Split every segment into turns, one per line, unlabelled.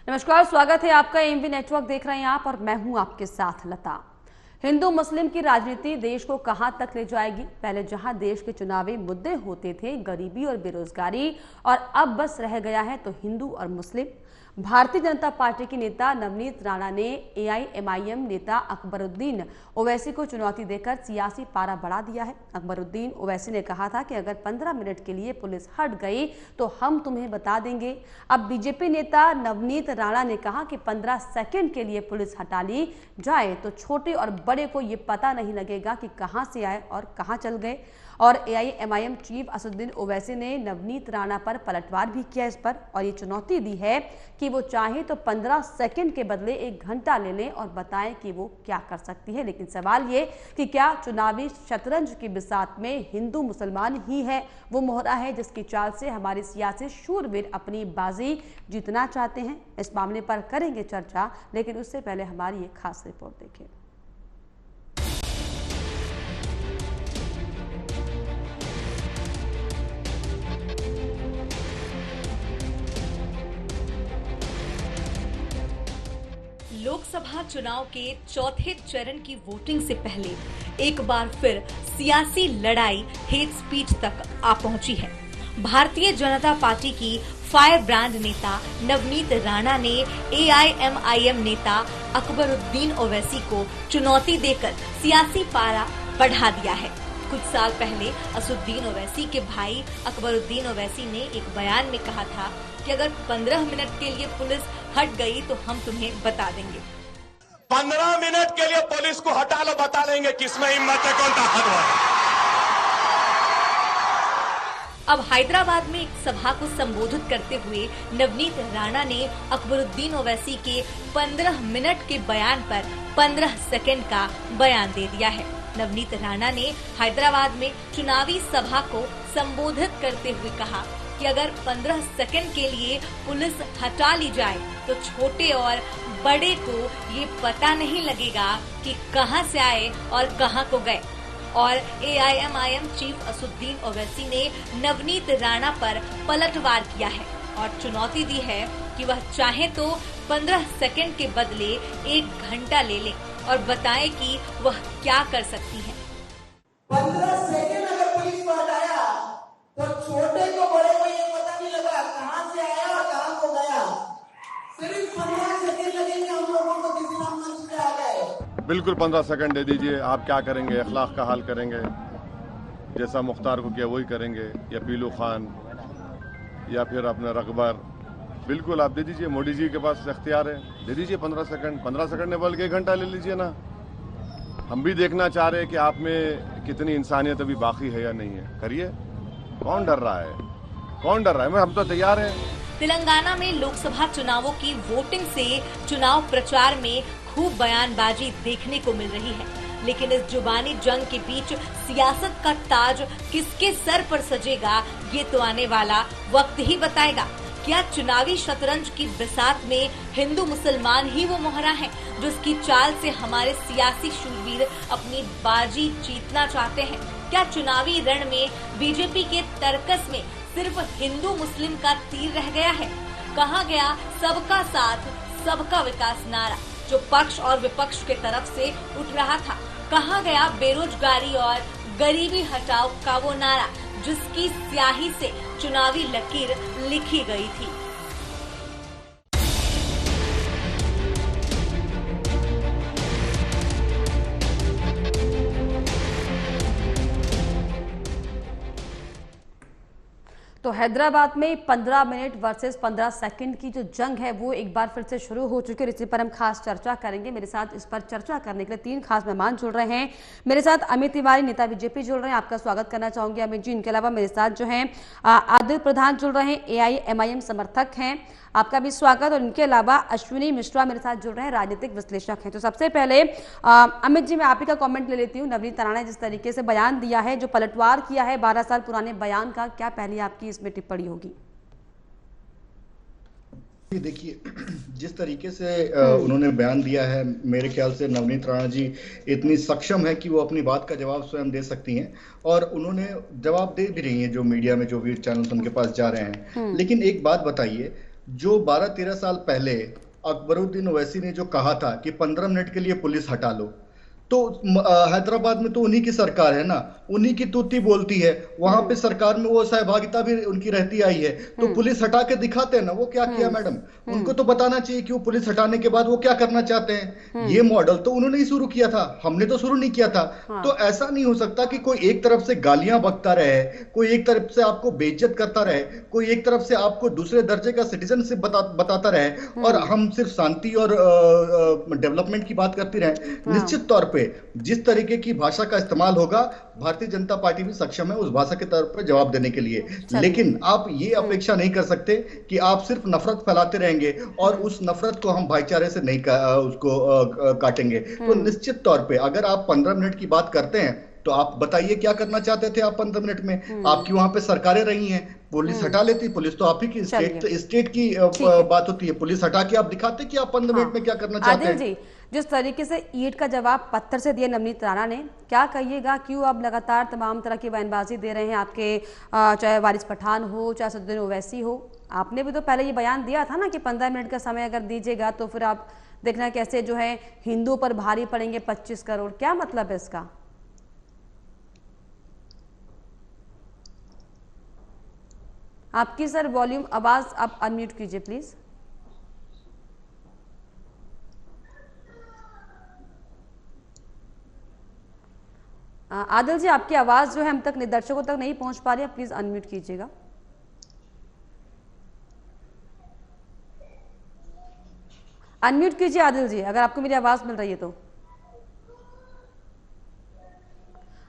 नमस्कार, स्वागत है आपका। एमवी नेटवर्क देख रहे हैं आप और मैं हूं आपके साथ लता। हिंदू मुस्लिम की राजनीति देश को कहां तक ले जाएगी? पहले जहां देश के चुनावी मुद्दे होते थे गरीबी और बेरोजगारी, और अब बस रह गया है तो हिंदू और मुस्लिम। भारतीय जनता पार्टी के नेता नवनीत राणा ने एआईएमआईएम नेता अकबरुद्दीन ओवैसी को चुनौती देकर सियासी पारा बढ़ा दिया है। अकबरुद्दीन ओवैसी ने कहा था कि अगर 15 मिनट के लिए पुलिस हट गई तो हम तुम्हें बता देंगे। अब बीजेपी नेता नवनीत राणा ने कहा कि 15 सेकंड के लिए पुलिस हटा ली जाए तो छोटे और बड़े को ये पता नहीं लगेगा कि कहां से आए और कहां चल गए। और एआईएमआईएम चीफ असदुद्दीन ओवैसी ने नवनीत राणा पर पलटवार भी किया इस पर, और ये चुनौती दी है कि वो चाहे तो 15 सेकंड के बदले 1 घंटा ले लें और बताएं कि वो क्या कर सकती है। लेकिन सवाल ये कि क्या चुनावी शतरंज की बिसात में हिंदू मुसलमान ही है वो मोहरा है जिसकी चाल से हमारे सियासी शूरवीर अपनी बाजी जीतना चाहते हैं? इस मामले पर करेंगे चर्चा, लेकिन उससे पहले हमारी एक खास रिपोर्ट देखें।
लोकसभा चुनाव के चौथे चरण की वोटिंग से पहले एक बार फिर सियासी लड़ाई हेट स्पीच तक आ पहुंची है। भारतीय जनता पार्टी की फायर ब्रांड नेता नवनीत राणा ने एआईएमआईएम नेता अकबरुद्दीन ओवैसी को चुनौती देकर सियासी पारा बढ़ा दिया है। कुछ साल पहले असदुद्दीन ओवैसी के भाई अकबरुद्दीन ओवैसी ने एक बयान में कहा था कि अगर 15 मिनट के लिए पुलिस हट गई तो हम तुम्हें बता देंगे।
15 मिनट के लिए पुलिस को हटा लो, बता देंगे किसमें हिम्मत है, कौन ताकतवर है।
अब हैदराबाद में एक सभा को संबोधित करते हुए नवनीत राणा ने अकबरुद्दीन ओवैसी के 15 मिनट के बयान पर 15 सेकंड का बयान दे दिया है। नवनीत राणा ने हैदराबाद में चुनावी सभा को संबोधित करते हुए कहा कि अगर 15 सेकंड के लिए पुलिस हटा ली जाए तो छोटे और बड़े को ये पता नहीं लगेगा कि कहां से आए और कहां को गए। और एआईएमआईएम चीफ असदुद्दीन ओवैसी ने नवनीत राणा पर पलटवार किया है और चुनौती दी है कि वह चाहे तो 15 सेकंड के बदले 1 घंटा ले ले और बताएं कि वह क्या कर सकती है।
15 सेकंड अगर पुलिस को हटाया तो छोटे को बड़े को ये पता नहीं लगा कहां से आया और कहां को गया। सिर्फ 15 सेकंड लगेंगे हम लोगों को किसी नाम मंच पे आ गए।
बिल्कुल 15 सेकंड दे दीजिए। आप क्या करेंगे? अखलाक का हाल करेंगे, जैसा मुख्तार को किया वही करेंगे, या पीलू खान या फिर अपना रकबर। बिल्कुल आप दे दीजिए, मोदी जी के पास इख्तियार है, दे दीजिए 15 सेकंड। 15 सेकंड ने बल्कि 1 घंटा ले लीजिए ना। हम भी देखना चाह रहे हैं कि आप में कितनी इंसानियत अभी बाकी है या नहीं है। करिए, कौन डर रहा है? कौन डर रहा है? हम तो तैयार हैं।
तेलंगाना में लोकसभा चुनावों की वोटिंग से चुनाव प्रचार में खूब बयानबाजी देखने को मिल रही है, लेकिन इस जुबानी जंग के बीच सियासत का ताज किसके सर पर सजेगा ये तो आने वाला वक्त ही बताएगा। क्या चुनावी शतरंज की बिसात में हिंदू मुसलमान ही वो मोहरा है जिसकी चाल से हमारे सियासी शूरवीर अपनी बाजी जीतना चाहते हैं? क्या चुनावी रण में बीजेपी के तर्कस में सिर्फ हिंदू मुस्लिम का तीर रह गया है? कहाँ गया सबका साथ सबका विकास नारा जो पक्ष और विपक्ष के तरफ से उठ रहा था? कहाँ गया बेरोजगारी और गरीबी हटाओ का वो नारा जिसकी स्याही से चुनावी लकीर लिखी गई थी?
तो हैदराबाद में 15 मिनट वर्सेस 15 सेकंड की जो जंग है वो एक बार फिर से शुरू हो चुकी है। इसी पर हम खास चर्चा करेंगे। मेरे साथ इस पर चर्चा करने के लिए 3 खास मेहमान जुड़ रहे हैं। मेरे साथ अमित तिवारी नेता बीजेपी जुड़ रहे हैं, आपका स्वागत करना चाहूंगी अमित जी। इनके अलावा मेरे साथ जो है आदिल प्रधान जुड़ रहे हैं, एआईएमआईएम समर्थक हैं, आपका भी स्वागत। और इनके अलावा अश्विनी मिश्रा मेरे साथ जुड़ रहे हैं, राजनीतिक विश्लेषक हैं। तो सबसे पहले अमित जी, मैं आप ही का कमेंट ले लेती हूँ। नवनीत राणा ने जिस तरीके से बयान दिया है, जो पलटवार किया है 12 साल पुराने बयान का, क्या पहले आपकी इसमें टिप्पणी होगी?
देखिए, जिस तरीके से उन्होंने बयान दिया है, मेरे ख्याल से नवनीत राणा जी इतनी सक्षम है कि वो अपनी बात का जवाब स्वयं दे सकती हैं, और उन्होंने जवाब दे भी रही हैं जो मीडिया में जो भी चैनल उनके पास जा रहे हैं। लेकिन एक बात बताइए, जो 12-13 साल पहले अकबरुद्दीन ओवैसी ने जो कहा था कि 15 मिनट के लिए पुलिस हटा लो, तो हैदराबाद में तो उन्हीं की सरकार है ना, उन्हीं की तूती बोलती है, वहां पे सरकार में वो सहभागिता भी उनकी रहती आई है, तो पुलिस हटा के दिखाते हैं ना वो क्या किया मैडम। उनको तो बताना चाहिए कि वो पुलिस हटाने के बाद वो क्या करना चाहते हैं। ये मॉडल तो उन्होंने ही शुरू किया था, हमने तो शुरू नहीं किया था। तो ऐसा नहीं हो सकता कि कोई एक तरफ से गालियां बकता रहे, कोई एक तरफ से आपको बेइज्जत करता रहे, कोई एक तरफ से आपको दूसरे दर्जे का सिटीजनशिप बताता रहे, और हम सिर्फ शांति और डेवलपमेंट की बात करती रहे। निश्चित तौर पे जिस तरीके की भाषा का इस्तेमाल होगा, भारतीय जनता पार्टी भी सक्षम है उस भाषा के तौर पर जवाब देने के लिए। लेकिन आप ये अपेक्षा नहीं कर सकते कि आप सिर्फ नफरत फैलाते रहेंगे और उस नफरत को हम भाईचारे से नहीं उसको काटेंगे। तो निश्चित तौर पे अगर आप 15 मिनट की बात करते हैं तो आप बताइए क्या करना चाहते थे आप 15 मिनट में। आपकी वहां पे सरकारें रही हैं, पुलिस हटा लेती, पुलिस तो आप ही की स्टेट की बात होती है, पुलिस हटा के आप दिखाते कि आप 15 मिनट में क्या करना चाहते हैं।
जी, जिस तरीके से ईंट का जवाब पत्थर से दिया नवनीत राणा ने, क्या कहिएगा, क्यों आप लगातार तमाम तरह की बयानबाजी दे रहे हैं? आपके चाहे वारिस पठान हो, चाहे असदुद्दीन ओवैसी हो, आपने भी तो पहले ये बयान दिया था ना कि 15 मिनट का समय अगर दीजिएगा तो फिर आप देखना कैसे जो है हिंदुओं पर भारी पड़ेंगे 25 करोड़। क्या मतलब है इसका? आपकी सर वॉल्यूम आवाज आप अनम्यूट कीजिए प्लीज। आदिल जी, आपकी आवाज जो है हम तक दर्शकों तक नहीं पहुंच पा रही है, प्लीज अनम्यूट कीजिएगा। अनम्यूट कीजिए आदिल जी, अगर आपको मेरी आवाज मिल रही है तो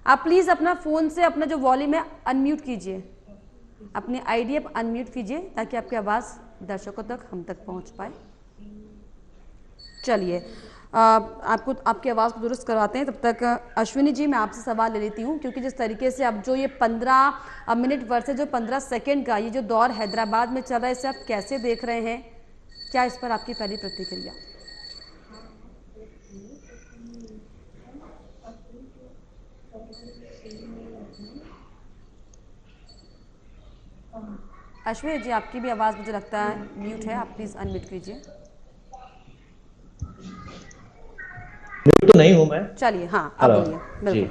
आप प्लीज अपना फोन से अपना जो वॉल्यूम है अनम्यूट कीजिए, अपनी आईडी अनम्यूट कीजिए ताकि आपकी आवाज दर्शकों तक हम तक पहुंच पाए। चलिए आपको आपकी आवाज़ को दुरुस्त करवाते हैं। तब तक अश्विनी जी मैं आपसे सवाल ले लेती हूँ, क्योंकि जिस तरीके से अब जो ये 15 मिनट वर्सेस जो 15 सेकंड का ये जो दौर हैदराबाद में चल रहा है, इसे आप कैसे देख रहे हैं? क्या इस पर आपकी पहली प्रतिक्रिया? अश्विनी जी, आपकी भी आवाज़ मुझे लगता है म्यूट है, आप प्लीज़ अनम्यूट कीजिए।
तो नहीं हूं मैं।
चलिए, हाँ आप बोलिए।
जी,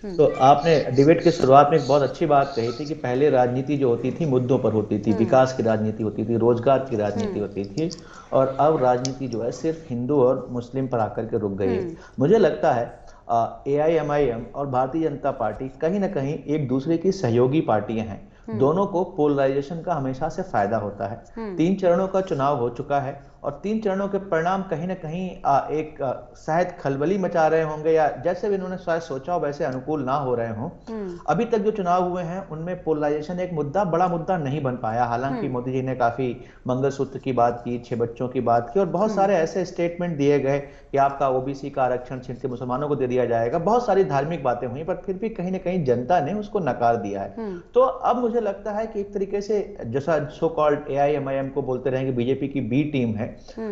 तो आपने डिबेट की शुरुआत में एक बहुत अच्छी बात कही थी कि पहले राजनीति जो होती थी मुद्दों पर होती थी, विकास की राजनीति होती थी, रोजगार की राजनीति होती थी, और अब राजनीति जो है सिर्फ हिंदू और मुस्लिम पर आकर के रुक गई है। मुझे लगता है AIMIM और भारतीय जनता पार्टी कहीं ना कहीं एक दूसरे की सहयोगी पार्टियां हैं। दोनों को पोलराइजेशन का हमेशा से फायदा होता है। 3 चरणों का चुनाव हो चुका है और 3 चरणों के परिणाम कहीं ना कहीं एक शायद खलबली मचा रहे होंगे, या जैसे भी इन्होंने शायद सोचा हो वैसे अनुकूल ना हो रहे हों। अभी तक जो चुनाव हुए हैं उनमें पोलराइजेशन एक बड़ा मुद्दा नहीं बन पाया। हालांकि मोदी जी ने काफी मंगलसूत्र की बात की, 6 बच्चों की बात की, और बहुत सारे ऐसे स्टेटमेंट दिए गए कि आपका OBC का आरक्षण छीन के मुसलमानों को दे दिया जाएगा। बहुत सारी धार्मिक बातें हुई, पर फिर भी कहीं ना कहीं जनता ने उसको नकार दिया है। तो अब मुझे लगता है कि एक तरीके से जैसा सो कॉल्ड AIMIM को बोलते रहेंगे बीजेपी की बी टीम है,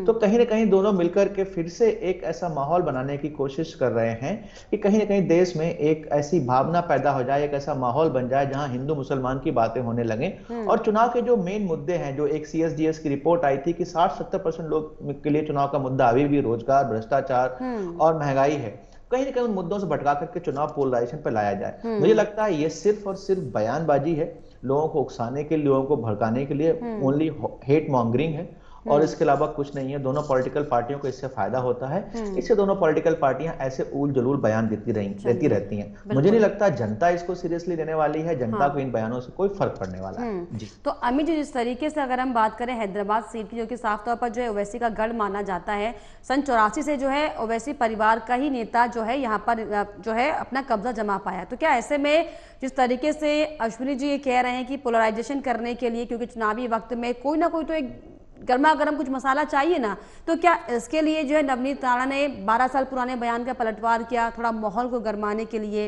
तो कहीं ना कहीं दोनों मिलकर के फिर से एक ऐसा माहौल बनाने की कोशिश कर रहे हैं कि कहीं ना कहीं देश में एक ऐसी भावना पैदा हो जाए, एक ऐसा माहौल बन जाए जहां हिंदू मुसलमान की बातें होने लगे। और चुनाव के जो मेन मुद्दे हैं, जो एक CSDS की रिपोर्ट आई थी कि 60-70% लोग के लिए चुनाव का मुद्दा अभी भी रोजगार, भ्रष्टाचार और महंगाई है, कहीं ना कहीं उन मुद्दों से भटका करके चुनाव पोलराइजेशन पर लाया जाए। मुझे लगता है ये सिर्फ और सिर्फ बयानबाजी है, लोगों को उकसाने के लिए, लोगों को भड़काने के लिए, ओनली हेट मॉन्गरिंग है, और इसके अलावा कुछ नहीं है। दोनों पॉलिटिकल पार्टियों को इससे फायदा होता है, इससे दोनों पॉलिटिकल पार्टियां ऐसे उल जलूल बयान देती रहती हैं। मुझे नहीं लगता जनता इसको सीरियसली लेने वाली है, जनता को इन बयानों से कोई फर्क पड़ने वाला है। जी,
तो अमित जी, जिस तरीके से अगर हम बात करें हैदराबाद सीट की, जो कि साफ तौर पर जो है ओवैसी का गढ़ माना जाता है, सन 84 से जो है ओवैसी परिवार का ही नेता जो है यहाँ पर जो है अपना कब्जा जमा पाया, तो क्या ऐसे में जिस तरीके से अश्विनी जी ये कह रहे हैं कि पोलराइजेशन करने के लिए, क्योंकि चुनावी वक्त में कोई ना कोई तो एक गर्मा गर्म कुछ मसाला चाहिए ना, तो क्या इसके लिए जो है नवनीत राणा ने 12 साल पुराने बयान का पलटवार किया, थोड़ा माहौल को गरमाने के लिए,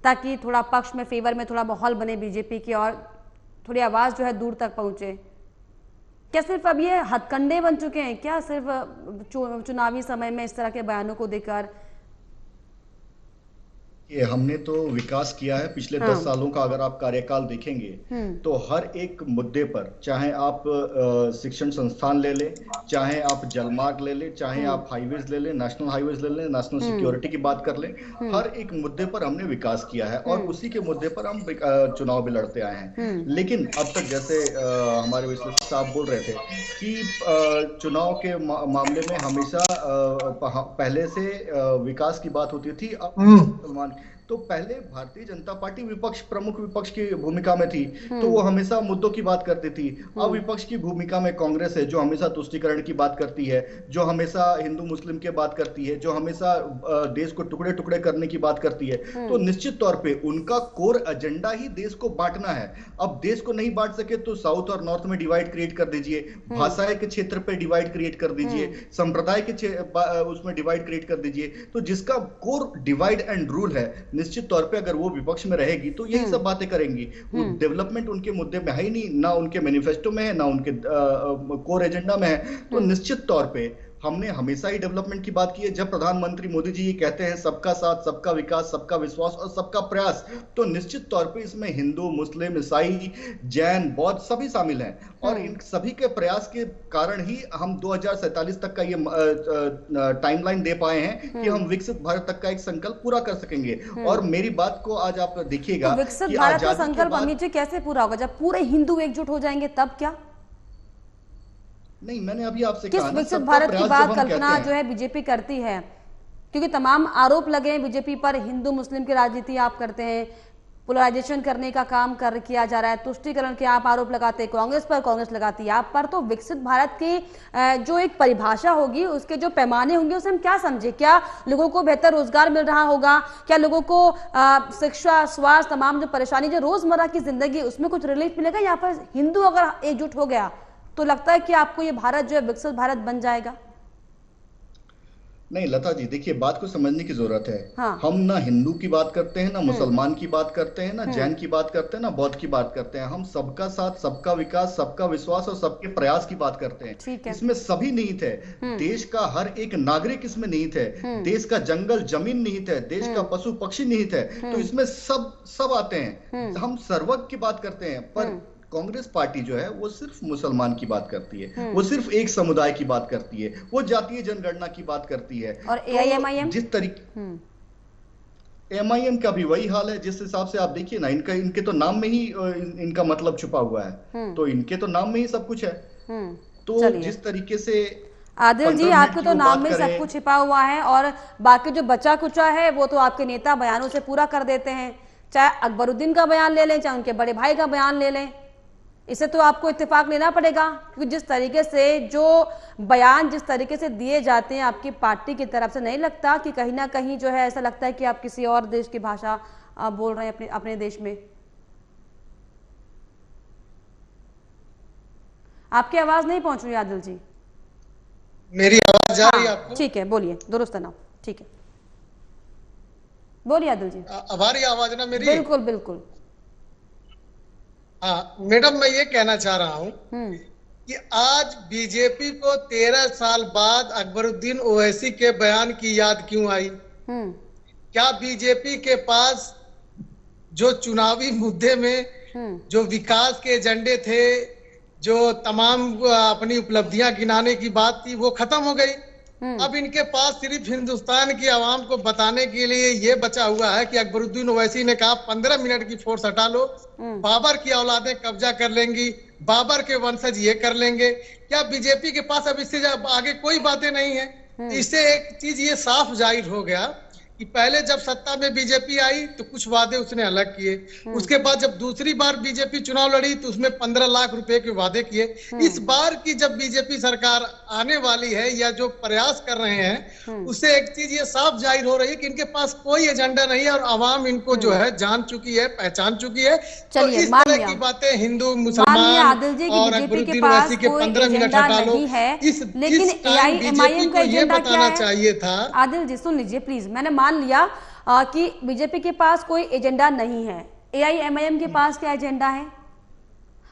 ताकि थोड़ा पक्ष में फेवर में थोड़ा माहौल बने बीजेपी की और थोड़ी आवाज जो है दूर तक पहुंचे? क्या सिर्फ अब ये हथकंडे बन चुके हैं क्या, सिर्फ चुनावी समय में इस तरह के बयानों को देकर?
ये हमने तो विकास किया है पिछले 10 सालों का। अगर आप कार्यकाल देखेंगे तो हर एक मुद्दे पर, चाहे आप शिक्षण संस्थान ले लें, चाहे आप जलमार्ग ले लें, चाहे आप हाईवेज ले लें, नेशनल हाईवेज ले लें, नेशनल सिक्योरिटी की बात कर लें, हर एक मुद्दे पर हमने विकास किया है और उसी के मुद्दे पर हम चुनाव भी लड़ते आए हैं। लेकिन अब तक जैसे हमारे विश्लेषक साहब बोल रहे थे कि चुनाव के मामले में हमेशा पहले से विकास की बात होती थी। अब तो पहले भारतीय जनता पार्टी प्रमुख विपक्ष की भूमिका में थी, तो वो हमेशा मुद्दों की बात करती थी। अब विपक्ष की भूमिका में कांग्रेस है, जो हमेशा तुष्टीकरण की बात करती है, जो हमेशा हिंदू मुस्लिम की बात करती है, जो हमेशा देश को टुकड़े टुकड़े करने की बात करती है। तो निश्चित तौर पे उनका कोर एजेंडा ही देश को बांटना है। अब देश को नहीं बांट सके तो साउथ और नॉर्थ में डिवाइड क्रिएट कर दीजिए, भाषाएं के क्षेत्र पे डिवाइड क्रिएट कर दीजिए, संप्रदाय के उसमें डिवाइड क्रिएट कर दीजिए। तो जिसका कोर डिवाइड एंड रूल है, निश्चित तौर पे अगर वो विपक्ष में रहेगी तो यही सब बातें करेंगी। वो डेवलपमेंट उनके मुद्दे में है ही नहीं, ना उनके मैनिफेस्टो में है, ना उनके कोर एजेंडा में है। तो निश्चित तौर पे हमने हमेशा ही डेवलपमेंट की बात की है। जब प्रधानमंत्री मोदी जी ये कहते हैं सबका साथ, सबका विकास, सबका विश्वास और सबका प्रयास, तो निश्चित तौर पे इसमें हिंदू, मुस्लिम, ईसाई, जैन, बौद्ध सभी शामिल हैं। और इन सभी के प्रयास के कारण ही हम 2047 तक का ये टाइमलाइन दे पाए हैं कि हम विकसित भारत तक का एक संकल्प पूरा कर सकेंगे। और मेरी बात को आज आप देखिएगा,
तो विकसित भारत का संकल्प अमित जी कैसे पूरा होगा? जब पूरे हिंदू एकजुट हो जाएंगे तब क्या?
नहीं, मैंने अभी आपसे
किस विकसित भारत की बात कल्पना जो है बीजेपी करती है? क्योंकि तमाम आरोप लगे हैं बीजेपी पर, हिंदू मुस्लिम की राजनीति आप करते हैं, पोलराइजेशन करने का काम किया जा रहा है, तुष्टीकरण के आप आरोप लगाते हैं कांग्रेस पर, कांग्रेस लगाती है आप पर। तो विकसित भारत की जो एक परिभाषा होगी, उसके जो पैमाने होंगे, उसे हम क्या समझे? क्या लोगों को बेहतर रोजगार मिल रहा होगा? क्या लोगों को शिक्षा, स्वास्थ्य, तमाम जो परेशानी, जो रोजमर्रा की जिंदगी, उसमें कुछ रिलीफ मिलेगा? यहाँ पर हिंदू अगर एकजुट हो गया तो लगता है कि आपको ये भारत जो है विकसित भारत बन जाएगा?
नहीं लता जी, देखिए बात को समझने की जरूरत है।
हाँ।
हम ना हिंदू की बात करते हैं, ना मुसलमान की बात करते हैं, ना जैन की बात करते हैं, ना बौद्ध की बात करते हैं। हम सबका साथ, सबका विकास, सबका विश्वास और सबके प्रयास की बात करते हैं। इसमें सभी निहित है। देश का हर एक नागरिक इसमें निहित है, देश का जंगल जमीन निहित है, देश का पशु पक्षी निहित है। तो इसमें सब आते हैं। हम सर्वज्ञ की बात करते हैं, पर कांग्रेस पार्टी जो है वो सिर्फ मुसलमान की बात करती है, वो सिर्फ एक समुदाय की बात करती है, वो जातीय जनगणना की बात करती है।
और एआईएमआईएम
जिस तरीके एमआईएम का भी वही हाल है। जिस हिसाब से आप देखिए ना, इनके तो नाम में ही इनका मतलब छुपा हुआ है, तो इनके तो नाम में ही सब कुछ है। तो जिस तरीके से
आदिल जी, आपके तो नाम में सब कुछ छिपा हुआ है और बाकी जो बचा कुचा है वो तो आपके नेता बयानों से पूरा कर देते हैं। चाहे अकबरुद्दीन का बयान ले लें, चाहे उनके बड़े भाई का बयान ले लें, इसे तो आपको इत्तेफाक लेना पड़ेगा। क्योंकि जिस तरीके से जो बयान जिस तरीके से दिए जाते हैं आपकी पार्टी की तरफ से, नहीं लगता कि कहीं ना कहीं जो है ऐसा लगता है कि आप किसी और देश की भाषा बोल रहे हैं अपने देश में? आपकी आवाज नहीं पहुंच रही आदिल जी।
मेरी आवाज आ रही है आपको?
ठीक है, बोलिए, दुरुस्त ना, ठीक है, बोलिए आदिल जी।
अब आ रही आवाज ना मेरी?
बिल्कुल बिल्कुल।
हाँ मैडम, मैं ये कहना चाह रहा हूँ कि आज बीजेपी को 13 साल बाद अकबरुद्दीन ओवैसी के बयान की याद क्यों आई? क्या बीजेपी के पास जो चुनावी मुद्दे में जो विकास के एजेंडे थे, जो तमाम अपनी उपलब्धियां गिनाने की बात थी, वो खत्म हो गई? अब इनके पास सिर्फ हिंदुस्तान की आवाम को बताने के लिए ये बचा हुआ है कि अकबरुद्दीन ओवैसी ने कहा 15 मिनट की फोर्स हटा लो, बाबर की औलादें कब्जा कर लेंगी, बाबर के वंशज ये कर लेंगे। क्या बीजेपी के पास अब इससे आगे कोई बातें नहीं है? इससे एक चीज ये साफ जाहिर हो गया कि पहले जब सत्ता में बीजेपी आई तो कुछ वादे उसने अलग किए, उसके बाद जब दूसरी बार बीजेपी चुनाव लड़ी तो उसमें 15 लाख रुपए के वादे किए। इस बार की जब बीजेपी सरकार आने वाली है या जो प्रयास कर रहे हैं, उससे एक चीज ये साफ जाहिर हो रही है कि इनके पास कोई एजेंडा नहीं है और आवाम इनको जो है जान चुकी है, पहचान चुकी है। तो इस तरह की बातें हिंदू मुसलमान और अकबरुद्दीन ओवैसी के 15 मिनट हटा लो,
लेकिन एआईएमआईएम का एजेंडा क्या है?
चाहिए था।
आदिल जी सुन लीजिए प्लीज, मैंने मान लिया कि बीजेपी के पास कोई एजेंडा नहीं है, एआईएमआईएम के पास क्या एजेंडा है?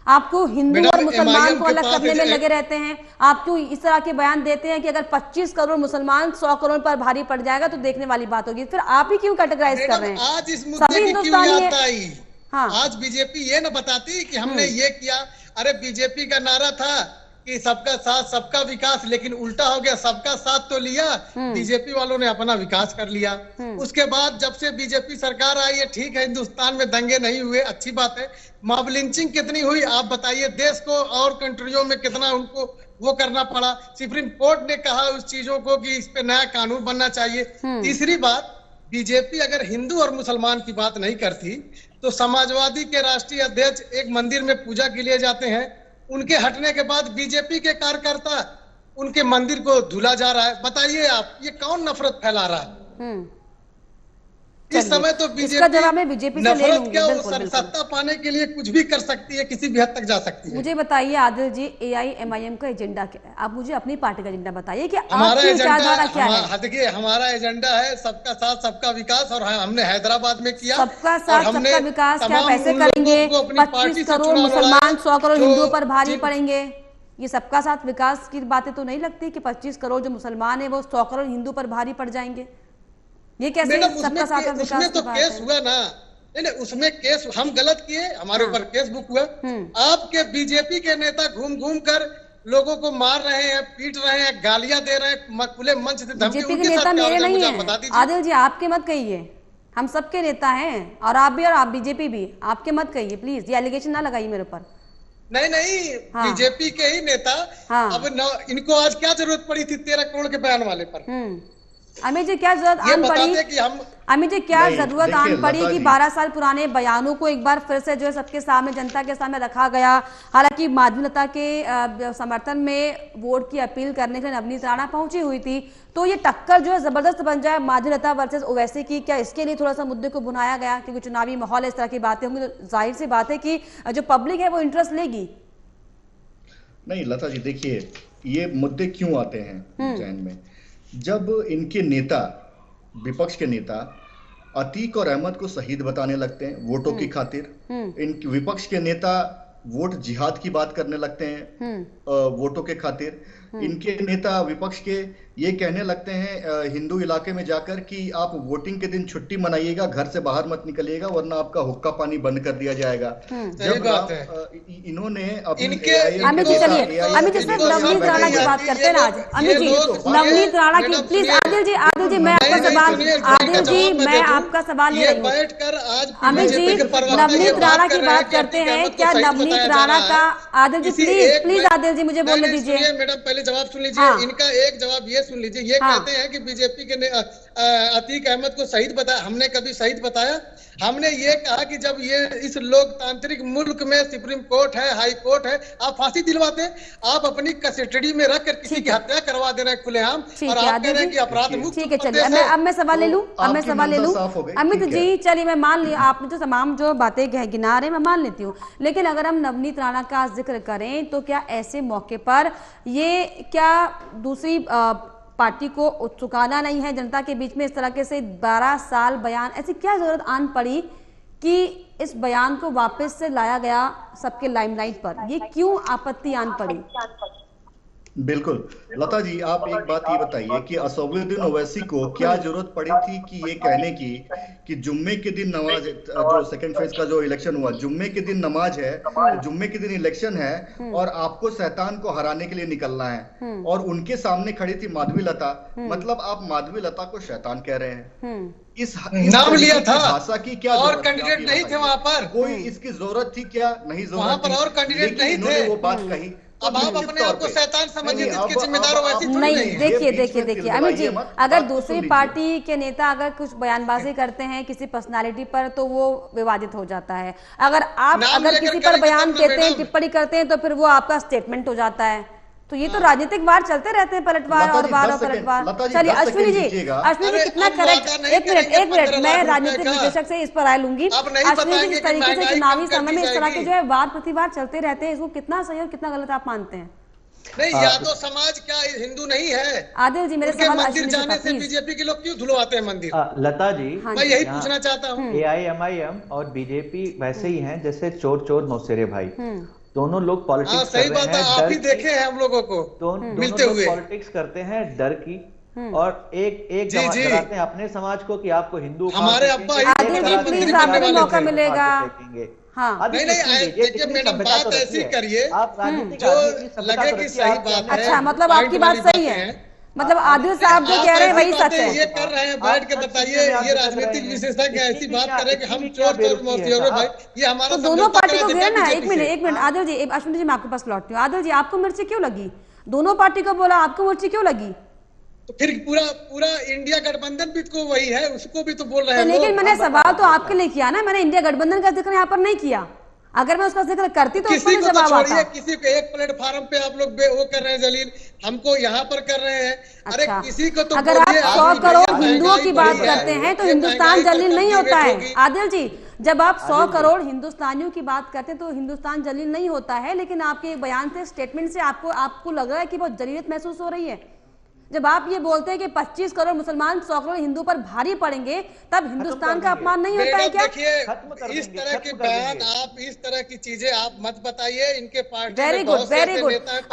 आपको हिंदू
मैडम,
और मुसलमान
MIM
को
के
अलग
पास
करने में
एक-
लगे रहते हैं। आप क्यों इस तरह के बयान देते हैं कि अगर 25 करोड़ मुसलमान 100 करोड़ पर भारी पड़ जाएगा तो देखने वाली बात होगी? फिर आप ही क्यों कैटेगराइज कर रहे
मैडम,
हैं?
आज इस
सभी
मुद्दे की क्यों
हिंदुस्तानी
याद
है।
आई?
हाँ।
आज बीजेपी ये न बताती कि हमने ये किया। अरे बीजेपी का नारा था कि सबका साथ सबका विकास, लेकिन उल्टा हो गया, सबका साथ तो लिया, बीजेपी वालों ने अपना विकास कर लिया। उसके बाद जब से बीजेपी सरकार आई है, ठीक है हिंदुस्तान में दंगे नहीं हुए, अच्छी बात है। मॉब लिंचिंग कितनी हुई आप बताइए? देश को और कंट्रियों में कितना उनको वो करना पड़ा। सुप्रीम कोर्ट ने कहा उस चीजों को कि इस पे नया कानून बनना चाहिए। तीसरी बात, बीजेपी अगर हिंदू और मुसलमान की बात नहीं करती तो समाजवादी के राष्ट्रीय अध्यक्ष एक मंदिर में पूजा के लिए जाते हैं, उनके हटने के बाद बीजेपी के कार्यकर्ता उनके मंदिर को धुला जा रहा है। बताइए आप, ये कौन नफरत फैला रहा है? इस समय तो
इसका जवाब मैं बीजेपी से ले
नफरत
लूंगी।
क्या,
बिल्कुल,
वो
बिल्कुल।
सत्ता पाने के लिए कुछ भी कर सकती है, किसी भी हद तक जा सकती है।
मुझे बताइए आदिल जी, AIMIM का एजेंडा क्या है? आप मुझे अपनी पार्टी का एजेंडा बताइए कि
हमारा
आपकी
एजेंडा
विचारधारा क्या है?
देखिए, हमारा एजेंडा है सबका साथ सबका विकास, और हमने हैदराबाद में किया।
सबका
और
साथ
हमने
सबका विकास क्या
तमाम
कैसे
उन लोगों
करेंगे?
को अपनी पार्टी
25
से
करोड़
चुनाव
मुसलमान
लड़ाया,
100 करोड़
जो
हिंदुओं पर भारी
जिन-
पड़ेंगे। ये सबका साथ विकास की बातें तो नहीं लगती कि 25 करोड़ जो मुसलमान है वो 100 करोड़ हिंदू पर भारी पड़ जाएंगे? ये कैसे
मैडम,
सबका साथ और विकास
उसमें तो
की बात
केस
है?
हुआ ना। नहीं, उसमें केस हम गलत किए, हमारे ऊपर केस बुक हुआ। आपके बीजेपी के नेता घूम घूम कर लोगों को मार रहे हैं, पीट रहे हैं, गालियां दे रहे हैं, खुले मंच से धमकी।
बीजेपी के
उनके
नेता
साथ क्या
मेरे
होगा,
नहीं
मुझे
है
आप बता दीजिए।
आदिल जी, आपके मत कहिए। हम सबके नेता हैं, और आप भी और आप बीजेपी भी। आपके मत कहिए प्लीज, ये एलिगेशन ना लगाइए मेरे ऊपर।
नहीं,
हाँ।
बीजेपी के ही नेता।
हाँ।
अब इनको आज क्या जरूरत पड़ी थी 13 करोड़ के बयान वाले पर?
अमित जी, क्या जरूरत
ये
आन पड़ी?
बताते कि हम
अमित जी, क्या
नहीं,
जरूरत
देखिए,
आन पड़ी
लता
कि
जी।
12 साल पुराने बयानों को एक बार फिर से जो है सबके सामने, जनता के सामने रखा गया? हालांकि माधवीलता के समर्थन में वोट की अपील करने के लिए नवनीत राणा पहुंची हुई थी, तो ये टक्कर जो है जबरदस्त बन जाए माधवीलता वर्सेस ओवैसी की, क्या इसके लिए थोड़ा सा मुद्दे को भुनाया गया? क्योंकि चुनावी माहौल इस तरह की बातें होंगी तो जाहिर सी बात है कि जो पब्लिक है वो इंटरेस्ट लेगी।
नहीं लता जी, देखिए ये मुद्दे क्यों आते हैं जैन में? जब इनके नेता, विपक्ष के नेता अतीक और अहमद को शहीद बताने लगते हैं वोटों की खातिर, इन विपक्ष के नेता वोट जिहाद की बात करने लगते हैं वोटों के खातिर, इनके नेता विपक्ष के ये कहने लगते हैं हिंदू इलाके में जाकर कि आप वोटिंग के दिन छुट्टी मनाइएगा, घर से बाहर मत निकलिएगा वरना आपका हुक्का पानी बंद कर दिया जाएगा।
सही बात है।
इन्होंने
अमित जी चलिए, अमित जी सिर्फ नवनीत राणा की बात करते हैं ना आज। अमित जी, नवनीत राणा की प्लीज, आदिल जी मैं आपका सवाल, आदिल जी मैं आपका सवाल ले रही हूँ।
बैठकर आज
अमित जी, नवनीत राणा की बात करते हैं, क्या नवनीत राणा का? आदिल जी प्लीज आदिल जी मुझे बोलने दीजिए।
मैडम पहले जवाब सुन लीजिए।
हाँ।
इनका एक जवाब ये सुन लीजिए। ये
हाँ।
कहते हैं कि बीजेपी के अतीक अहमद को शहीद बताया। हमने कभी शहीद बताया? हमने ये कहा कि जब ये इस लोकतांत्रिक मुल्क में सुप्रीम कोर्ट है, हाई कोर्ट है, आप फांसी दिलवाते, आप अपनी कस्टडी में रख कर किसी की हत्या करवा दे रहे हैं खुलेआम, और आप कह रहे हैं कि अपराध मुक्त
ठीक है, चलिए
प्रदेश है।
अब मैं सवाल ले लूं, अब मैं
आपकी
सवाल ले लूं।
मंशा साफ हो गई,
अमित
ठीक है।
जी चलिए, मैं मान लिया आपने जो तमाम जो बातें गिना रहे हैं मैं मान लेती हूँ, लेकिन अगर हम नवनीत राणा का जिक्र करें तो क्या ऐसे मौके पर ये क्या दूसरी पार्टी को चुकाना नहीं है जनता के बीच में? इस तरह के से 12 साल बयान, ऐसी क्या जरूरत आन पड़ी कि इस बयान को वापस से लाया गया सबके लाइमलाइट पर? ये क्यों आपत्ति आन पड़ी?
बिल्कुल लता जी, आप एक बात ये बताइए कि असदुद्दीन ओवैसी को क्या जरूरत पड़ी थी कि ये कहने की कि जुम्मे के दिन नमाज, जो सेकंड फेज का जो इलेक्शन हुआ, जुम्मे के दिन नमाज है, जुम्मे के दिन इलेक्शन है और आपको शैतान को हराने के लिए निकलना है, और उनके सामने खड़ी थी माधवीलता, मतलब आप माधवीलता को शैतान कह रहे हैं? इस
नाम लिया था,
भाषा की क्या
और
जरूरत थी?
कैंडिडेट
आप ये
नहीं थे
बताइए।
वहां पर।
कोई इसकी जरूरत थी क्या? नहीं जरूरत
वहां पर
थी,
और कैंडिडेट
लेकिन
नहीं
इन्होंने
थे।
वो बात कही।
अब आप अपने आप को शैतान समझिए,
नहीं,
जिसके
अब-
जिम्मेदार
अब-
वैसी
अब-
थोड़ी
नहीं,
नहीं है।
देखिए
बीच
देखिए
में
देखिए
फिर
अमित जी,
बुलाइए मत,
अगर
बात तो
दूसरी
सुन लीजिए।
पार्टी के नेता अगर कुछ बयानबाजी करते हैं किसी पर्सनालिटी पर तो वो विवादित हो जाता है। अगर आप
नाम
अगर
लेकर
किसी पर
करेंगे
बयान
तब ना
देते हैं,
मैडम।
टिप्पणी करते हैं तो फिर वो आपका स्टेटमेंट हो जाता है। तो ये तो राजनीतिक वार चलते रहते हैं, पलटवार
लता
और
जी,
वार
10
और
सेकंड,
पलटवार।
लता जी,
चलिए
10
अश्विनी
सेकंड
जी,
दीजिएगा।
अश्विनी जी
अरे,
कितना
अब
करेक्ट,
वादा नहीं
एक मिनट
करेंगे 15
मैं
लाख
राजनीतिक
रुपए का।
विश्लेषक से इस पर राय लूंगी।
अब नहीं
अश्विनी जी,
बताएंगे
जिस
कि
तरीके से
महंगाई
चुनावी
कम कर
समय
दी
में इस तरह के
जाएगी।
जो है वार प्रतिवार चलते रहते हैं, इसको कितना सही और कितना गलत आप मानते हैं?
नहीं, यादव समाज क्या हिंदू नहीं है?
आदिल जी मेरे
उनके
सवाल
मंदिर
अश्विनी से
जाने
था,
से
प्लीज।
बीजेपी के लोग क्यों धुलवाते हैं मंदिर?
लता जी,
हाँ
मैं यही
यहाँ
पूछना चाहता हूँ।
AIMIM और बीजेपी वैसे ही हैं जैसे चोर चोर मौसेरे भाई। दोनों लोग पॉलिटिक्स
सही
कर
बात
रहे
है,
हैं,
आप ही देखे हैं हम लोगों को मिलते हुए।
पॉलिटिक्स करते हैं डर की, और एक
जी।
डराते हैं अपने समाज को कि आपको हिंदू
हमारे अब्बा ही
प्लीज आपको भी मौका मिलेगा। हाँ
नहीं देखिए मैडम, बात ऐसी करिए जो लगे कि सही बात है।
अच्छा, मतलब आपकी बात सही है, मतलब आदिल साहब जो कह रहे हैं वही सच है।
ये कर रहे हैं, बैठ के बताइए, ये राजनीतिक विशेषज्ञ ऐसी बात करें कि हम चोर मौसी हो गए भाई, ये हमारा
तो दोनों पार्टी को घेरना है। एक मिनट आदिल जी, अश्विनी जी मैं आपके पास लौटती हूँ। आदिल जी, आपको मिर्ची क्यों लगी? दोनों पार्टी को बोला, आपको मिर्ची क्यों लगी?
तो फिर पूरा इंडिया गठबंधन भी तो वही है, उसको भी तो बोल रहे हैं।
लेकिन मैंने सवाल तो आपके लिए किया ना, मैंने इंडिया गठबंधन का जिक्र यहाँ पर नहीं किया। अगर मैं उसका जिक्र करती तो
किसी को तो छोड़िए, किसी को एक प्लेटफार्म पे आप लोग वो कर रहे हैं जलील, हमको यहाँ पर कर रहे हैं। अरे किसी को तो
अगर आप 100 करोड़ हिंदुओं की बात करते हैं तो हिंदुस्तान जलील नहीं होता है। आदिल जी, जब आप 100 करोड़ हिंदुस्तानियों की बात करते हैं तो हिंदुस्तान जलील नहीं होता है। लेकिन आपके बयान से, स्टेटमेंट से आपको लग रहा है कि बहुत जलीलियत महसूस हो रही है। जब आप ये बोलते हैं कि 25 करोड़ मुसलमान 100 करोड़ हिंदू पर भारी पड़ेंगे, तब हिंदुस्तान का अपमान नहीं होता है क्या?
देखिए, इस तरह के बयान, आप इस तरह की चीजें आप मत बताइए। इनके पार्टी
वेरी गुड।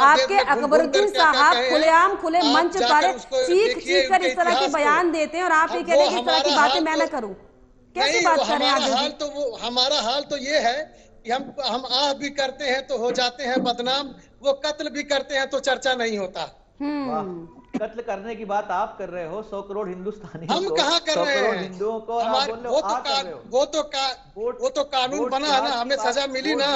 आपके अकबरुद्दीन साहब खुलेआम खुले मंच पर चीख कर इस तरह के बयान देते हैं और आप ये कह रहे हैं कि इस तरह की बातें मैं न करूं। कैसी बात कर रहे हैं?
हमारा हाल तो ये है कि हम आह भी करते हैं तो हो जाते हैं बदनाम, वो कत्ल भी करते हैं तो चर्चा नहीं होता।
कत्ल करने की बात आप कर रहे हो, 100 करोड़ हिंदुस्तानी
हम कहाँ कर रहे हैं?
हिंदुओं को
वो तो कानून बना है ना, हमें सजा मिली ना,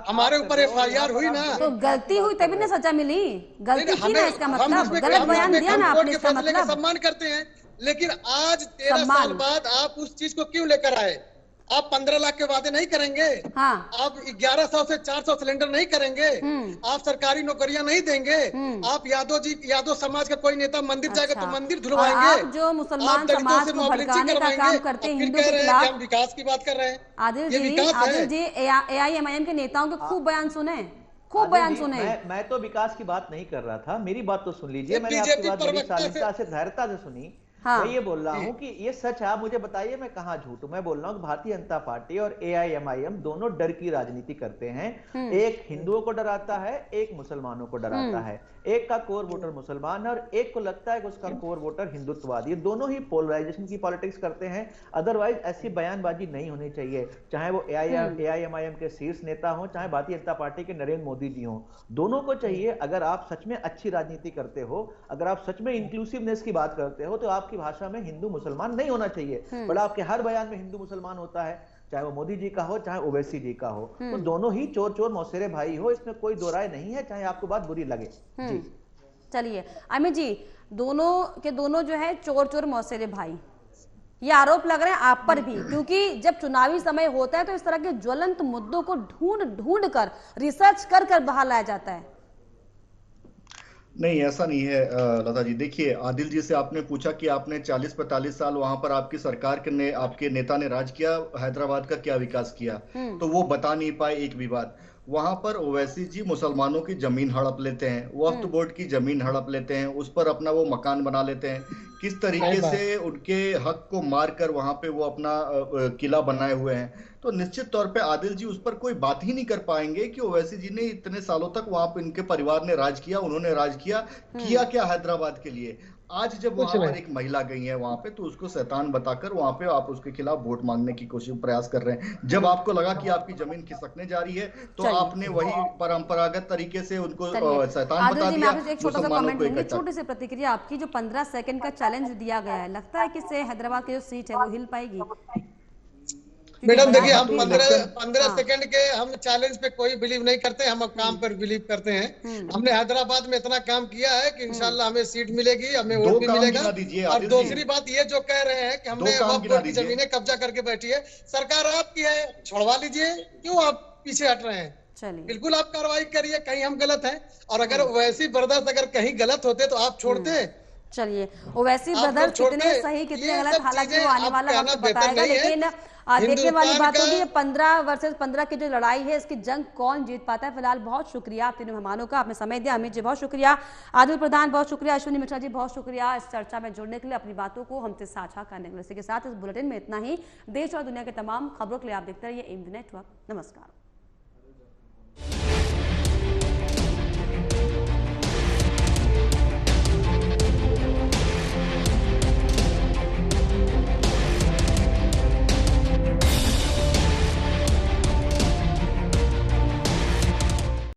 हमारे ऊपर FIR हुई ना।
तो गलती हुई तभी ना सजा मिली। गलती की ना, इसका मतलब गलत बयान दिया ना आपने, इसका मतलब
सम्मान करते हैं। लेकिन आज 13 साल बाद आप उस चीज को क्यों लेकर आए? आप 15 लाख के वादे नहीं करेंगे,
हाँ।
आप 1100 से 400 सिलेंडर नहीं करेंगे, आप सरकारी नौकरियां नहीं देंगे, आप यादव समाज का कोई नेता मंदिर जाएगा तो मंदिर धुलवाएंगे,
आप जो मुसलमान समाज को भड़काने का काम करते हैं हिंदू के खिलाफ।
हम विकास की बात कर रहे हैं।
आदिल जी AIMIM के नेताओं के खूब बयान सुने, खूब बयान सुने।
मैं तो विकास की बात नहीं कर रहा था, मेरी बात तो सुन लीजिए। मैंने आपकी बात बड़ी शालीनता से, धैर्यता से सुनी। मैं ये बोल रहा हूं कि ये सच है, आप मुझे बताइए मैं कहां झूठ हूं। मैं बोल रहा हूं कि भारतीय जनता पार्टी और AIMIM दोनों डर की राजनीति करते हैं। एक हिंदुओं को डराता है, एक मुसलमानों को डराता है। एक का कोर वोटर मुसलमान है और एक को लगता है कि उसका कोर वोटर हिंदुत्ववादी। दोनों ही पोलराइजेशन की पॉलिटिक्स करते हैं। अदरवाइज ऐसी बयानबाजी नहीं होनी चाहिए, चाहे वो AIMIM के शीर्ष नेता हो, चाहे भारतीय जनता पार्टी के नरेंद्र मोदी जी हो। दोनों को चाहिए, अगर आप सच में अच्छी राजनीति करते हो, अगर आप सच में इंक्लूसिवनेस की बात करते हो, तो आपकी भाषा में हिंदू मुसलमान नहीं होना चाहिए। बट आपके हर बयान में हिंदू मुसलमान होता है, चाहे वो मोदी जी का हो, चाहे ओवैसी जी का हो। तो दोनों ही चोर मौसेरे भाई हो, इसमें कोई दो राय नहीं है, चाहे आपको बात बुरी लगे। जी
चलिए अमित जी, दोनों जो है चोर मौसेरे भाई, ये आरोप लग रहे हैं आप पर भी, क्योंकि जब चुनावी समय होता है तो इस तरह के ज्वलंत मुद्दों को ढूंढ कर, रिसर्च कर बाहर लाया जाता है।
नहीं, ऐसा नहीं है लता जी। देखिए, आदिल जी से आपने पूछा कि आपने 40-45 साल वहां पर आपकी सरकार ने, आपके नेता ने राज किया, हैदराबाद का क्या विकास किया, तो वो बता नहीं पाए एक भी बात। वहां पर ओवैसी जी मुसलमानों की जमीन हड़प लेते हैं, वक्फ बोर्ड की जमीन हड़प लेते हैं, उस पर अपना वो मकान बना लेते हैं। किस तरीके से उनके हक को मारकर वहां पे वो अपना किला बनाए हुए हैं। तो निश्चित तौर पे आदिल जी उस पर कोई बात ही नहीं कर पाएंगे कि ओवैसी जी ने इतने सालों तक वहां पे इनके परिवार ने राज किया, उन्होंने राज किया क्या हैदराबाद के लिए। आज जब वहां पर एक महिला गई है वहां पे, तो उसको शैतान बताकर वहां पे आप उसके खिलाफ वोट मांगने की प्रयास कर रहे हैं। जब आपको लगा कि आपकी जमीन खिसकने जा रही है, तो आपने वही परंपरागत तरीके से उनको शैतान बता दिया।
एक छोटा सा कमेंट देंगे, छोटी सी प्रतिक्रिया आपकी। जो 15 सेकंड का चैलेंज दिया गया है, लगता है कि इससे हैदराबाद की जो सीट है वो हिल पाएगी?
मैडम देखिए, हम 15 सेकंड के हम चैलेंज पे कोई बिलीव नहीं करते, हम काम पर बिलीव करते हैं। हमने हैदराबाद में इतना काम किया है कि इंशाल्लाह हमें सीट मिलेगी, हमें वोट भी मिलेगा। और दूसरी बात ये जो कह रहे हैं कि हमने वक्फ बोर्ड की जमीनें कब्जा करके बैठी है, सरकार आपकी है, छोड़वा लीजिए, क्यों आप पीछे हट रहे हैं? बिल्कुल आप कार्रवाई करिए, कहीं हम गलत हैं। और अगर वैसी ब्रदर्स अगर कहीं गलत होते तो आप छोड़ते।
चलिए, ओवैसी ब्रदर्स कितने सही कितने गलत, हालांकि वो आने वाला वक्त बताएगा। लेकिन देखने वाली बात होगी, ये 15 वर्सेस 15 की जो लड़ाई है, इसकी जंग कौन जीत पाता है। फिलहाल बहुत शुक्रिया आप तीनों मेहमानों का, आपने समय दिया। अमित जी बहुत शुक्रिया, आदिल प्रधान बहुत शुक्रिया, अश्विनी मिश्रा जी बहुत शुक्रिया इस चर्चा में जुड़ने के लिए, अपनी बातों को हमसे साझा करने के लिए। इसी के साथ इस बुलेटिन में इतना ही। देश और दुनिया के तमाम खबरों के लिए आप देखते रहिए एमवी नेटवर्क। नमस्कार।